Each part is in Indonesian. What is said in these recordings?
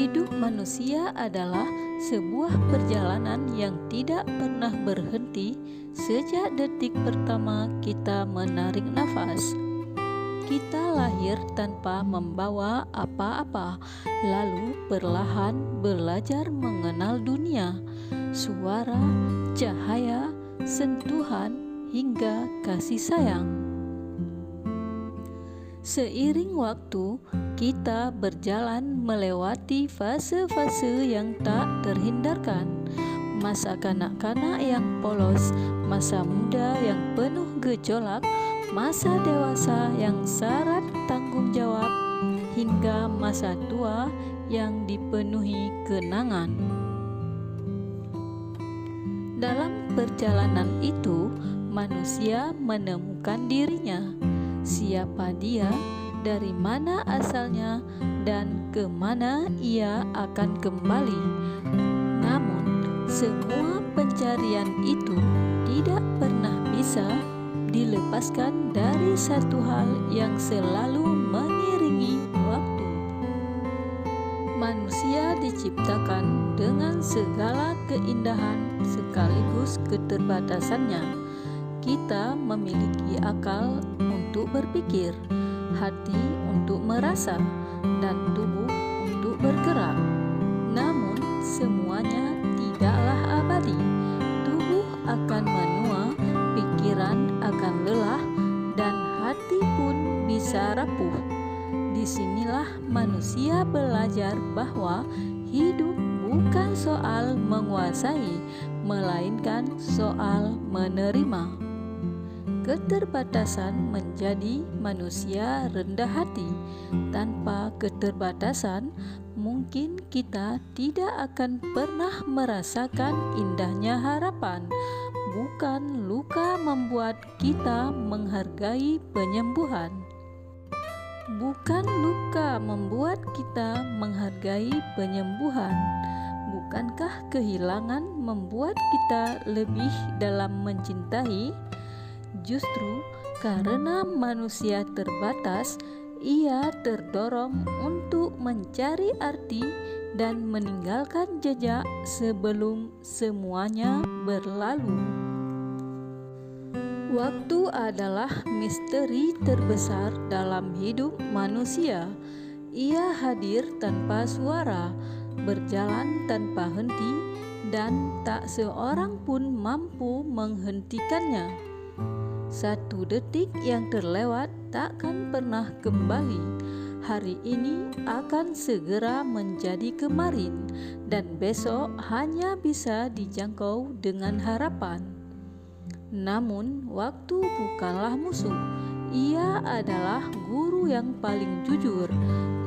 Hidup manusia adalah sebuah perjalanan yang tidak pernah berhenti sejak detik pertama kita menarik nafas. Kita lahir tanpa membawa apa-apa, lalu perlahan belajar mengenal dunia, suara, cahaya, sentuhan, hingga kasih sayang. Seiring waktu, kita berjalan melewati fase-fase yang tak terhindarkan. Masa kanak-kanak yang polos, masa muda yang penuh gejolak, masa dewasa yang syarat tanggung jawab, hingga masa tua yang dipenuhi kenangan. Dalam perjalanan itu, manusia menemukan dirinya. Siapa dia, dari mana asalnya, dan kemana ia akan kembali. Namun, semua pencarian itu tidak pernah bisa dilepaskan dari satu hal yang selalu mengiringi waktu. Manusia diciptakan dengan segala keindahan sekaligus keterbatasannya. Kita memiliki akal untuk berpikir, hati untuk merasa, dan tubuh untuk bergerak. Namun, semuanya tidaklah abadi. Tubuh akan menua, pikiran akan lelah, dan hati pun bisa rapuh. Disinilah manusia belajar bahwa hidup bukan soal menguasai, melainkan soal menerima. Keterbatasan menjadi manusia rendah hati. Tanpa keterbatasan, mungkin kita tidak akan pernah merasakan indahnya harapan. Bukan luka membuat kita menghargai penyembuhan. Bukan luka membuat kita menghargai penyembuhan. Bukankah kehilangan membuat kita lebih dalam mencintai? Justru karena manusia terbatas, ia terdorong untuk mencari arti dan meninggalkan jejak sebelum semuanya berlalu. Waktu adalah misteri terbesar dalam hidup manusia. Ia hadir tanpa suara, berjalan tanpa henti, dan tak seorang pun mampu menghentikannya. Satu detik yang terlewat takkan pernah kembali. Hari ini akan segera menjadi kemarin, dan besok hanya bisa dijangkau dengan harapan. Namun, waktu bukanlah musuh. Ia adalah guru yang paling jujur.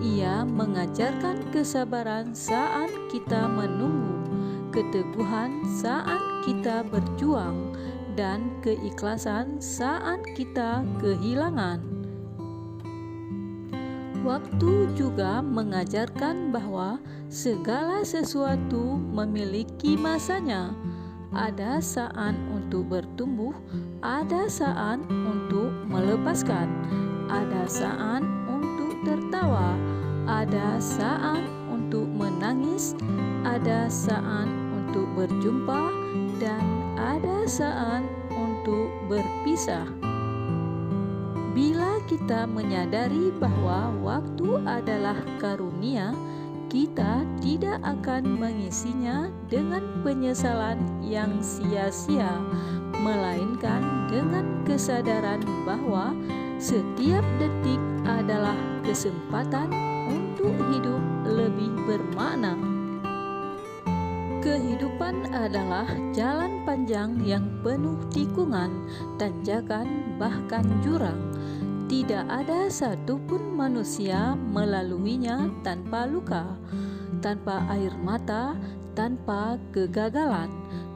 Ia mengajarkan kesabaran saat kita menunggu, keteguhan saat kita berjuang, dan keikhlasan saat kita kehilangan. Waktu juga mengajarkan bahwa segala sesuatu memiliki masanya. Ada saat untuk bertumbuh, ada saat untuk melepaskan, ada saat untuk tertawa, ada saat untuk menangis, ada saat untuk berjumpa, dan ada saat untuk berpisah. Bila kita menyadari bahwa waktu adalah karunia, kita tidak akan mengisinya dengan penyesalan yang sia-sia, melainkan dengan kesadaran bahwa setiap detik adalah kesempatan untuk hidup lebih bermakna. Kehidupan adalah jalan panjang yang penuh tikungan, tanjakan, bahkan jurang. Tidak ada satupun manusia melaluinya tanpa luka, tanpa air mata, tanpa kegagalan.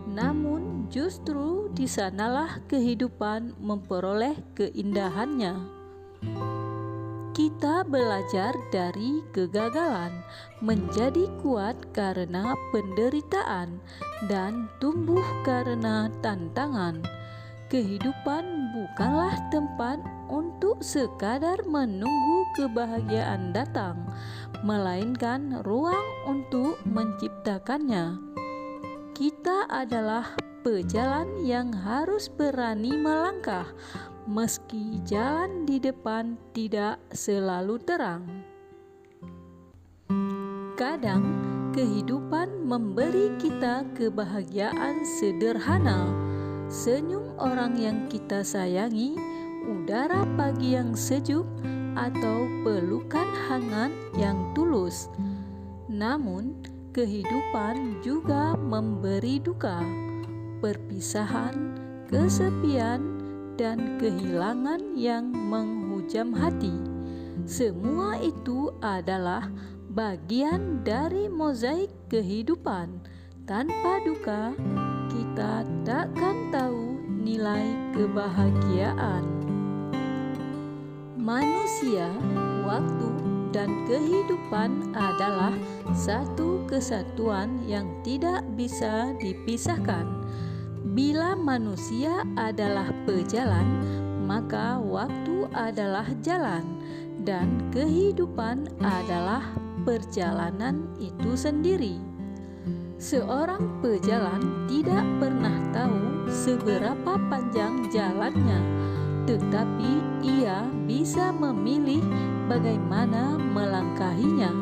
Namun justru di sanalah kehidupan memperoleh keindahannya. Kita belajar dari kegagalan, menjadi kuat karena penderitaan, dan tumbuh karena tantangan. Kehidupan bukanlah tempat untuk sekadar menunggu kebahagiaan datang, melainkan ruang untuk menciptakannya. Kita adalah pejalan yang harus berani melangkah, meski jalan di depan tidak selalu terang. Kadang kehidupan memberi kita kebahagiaan sederhana, senyum orang yang kita sayangi, udara pagi yang sejuk, atau pelukan hangat yang tulus. Namun, kehidupan juga memberi duka, perpisahan, kesepian, dan kehilangan yang menghujam hati. Semua itu adalah bagian dari mozaik kehidupan. Tanpa duka, kita takkan tahu nilai kebahagiaan. Manusia, waktu, dan kehidupan adalah satu kesatuan yang tidak bisa dipisahkan. Bila manusia adalah pejalan, maka waktu adalah jalan, dan kehidupan adalah perjalanan itu sendiri. Seorang pejalan tidak pernah tahu seberapa panjang jalannya, tetapi ia bisa memilih bagaimana melangkahinya.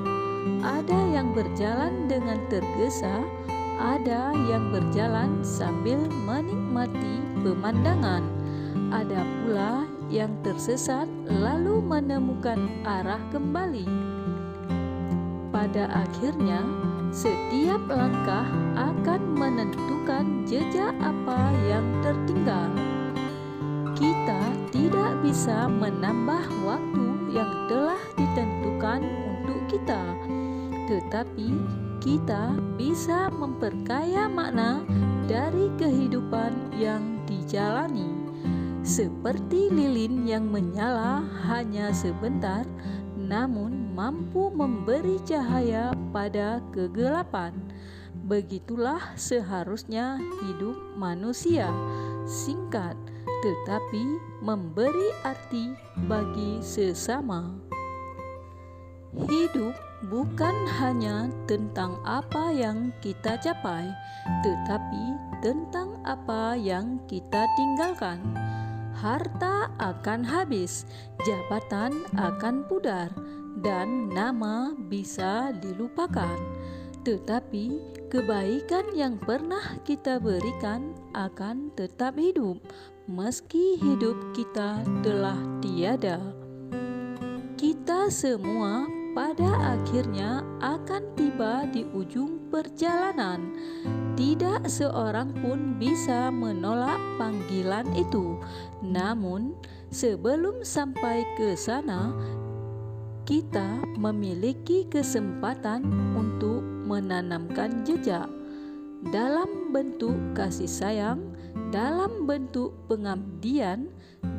Ada yang berjalan dengan tergesa, ada yang berjalan sambil menikmati pemandangan, ada pula yang tersesat lalu menemukan arah kembali. Pada akhirnya, setiap langkah akan menentukan jejak apa yang tertinggal. Kita tidak bisa menambah waktu yang telah ditentukan untuk kita, tetapi kita bisa memperkaya makna dari kehidupan yang dijalani. Seperti lilin yang menyala hanya sebentar, namun mampu memberi cahaya pada kegelapan. Begitulah seharusnya hidup manusia, singkat tetapi memberi arti bagi sesama. Hidup bukan hanya tentang apa yang kita capai, tetapi tentang apa yang kita tinggalkan. Harta akan habis, jabatan akan pudar, dan nama bisa dilupakan. Tetapi kebaikan yang pernah kita berikan akan tetap hidup, meski hidup kita telah tiada. Kita semua pada akhirnya akan tiba di ujung perjalanan. Tidak seorang pun bisa menolak panggilan itu. Namun, sebelum sampai ke sana, kita memiliki kesempatan untuk menanamkan jejak dalam bentuk kasih sayang, dalam bentuk pengabdian,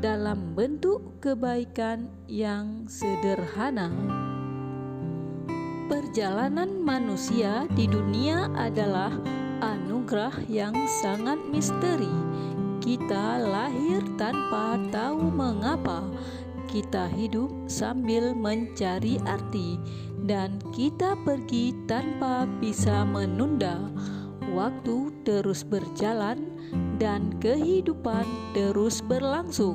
dalam bentuk kebaikan yang sederhana. Perjalanan manusia di dunia adalah anugerah yang sangat misteri. Kita lahir tanpa tahu mengapa. Kita hidup sambil mencari arti, dan kita pergi tanpa bisa menunda. Waktu terus berjalan dan kehidupan terus berlangsung.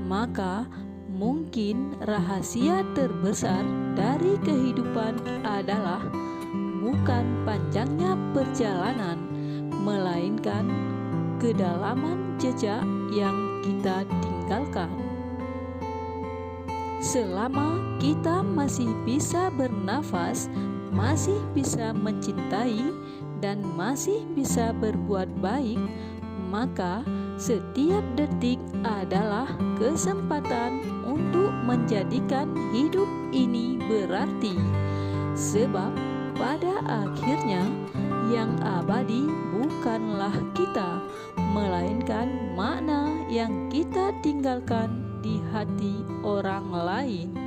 Maka mungkin rahasia terbesar dari kehidupan adalah bukan panjangnya perjalanan, melainkan kedalaman jejak yang kita tinggalkan. Selama kita masih bisa bernafas, masih bisa mencintai, dan masih bisa berbuat baik, maka setiap detik adalah kesempatan untuk menjadikan hidup ini berarti. Sebab pada akhirnya yang abadi bukanlah kita, melainkan makna yang kita tinggalkan di hati orang lain.